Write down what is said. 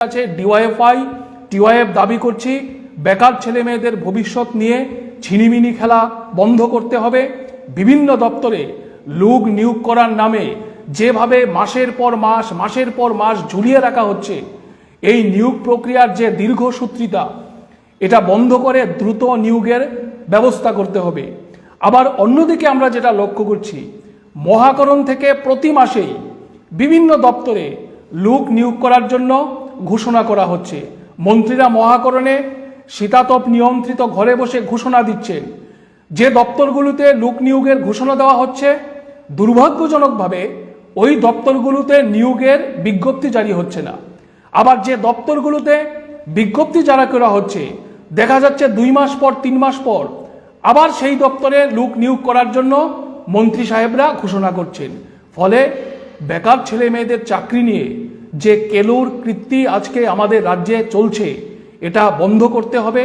আছে DYFI TYF দাবি করছি বেকার ছেলে মেয়েদের ভবিষ্যৎ নিয়ে ছিনিমিনি খেলা বন্ধ করতে হবে। বিভিন্ন দপ্তরে লোক নিয়োগ করার নামে যেভাবে মাসের পর মাস ঝুলিয়ে রাখা হচ্ছে, এই নিয়োগ প্রক্রিয়ার যে দীর্ঘসূত্রিতা, এটা বন্ধ করে দ্রুত নিয়োগের ব্যবস্থা করতে হবে। আবার অন্যদিকে আমরা যেটা লক্ষ্য করছি, মহাকরণ থেকে প্রতি মাসেই বিভিন্ন দপ্তরে লোক নিয়োগ করার জন্য ঘোষণা করা হচ্ছে। মন্ত্রীরা মহাকরণে শীতাতপ নিয়ন্ত্রিত ঘরে বসে ঘোষণা দিচ্ছেন। যে দপ্তরগুলোতে লোক নিয়োগের ঘোষণা দেওয়া হচ্ছে, দুর্ভাগ্যজনকভাবে ওই দপ্তরগুলোতে নিয়োগের বিজ্ঞপ্তি জারি হচ্ছে না। আবার যে দপ্তরগুলোতে বিজ্ঞপ্তি জারি করা হচ্ছে, দেখা যাচ্ছে 2 মাস পর 3 মাস পর আবার সেই দপ্তরে লোক নিয়োগ করার জন্য মন্ত্রী সাহেবরা ঘোষণা করছেন। ফলে বেকার ছেলে মেয়েদের চাকরি নিয়ে যে কেলোর কীর্তি আজকে আমাদের রাজ্যে চলছে, এটা বন্ধ করতে হবে।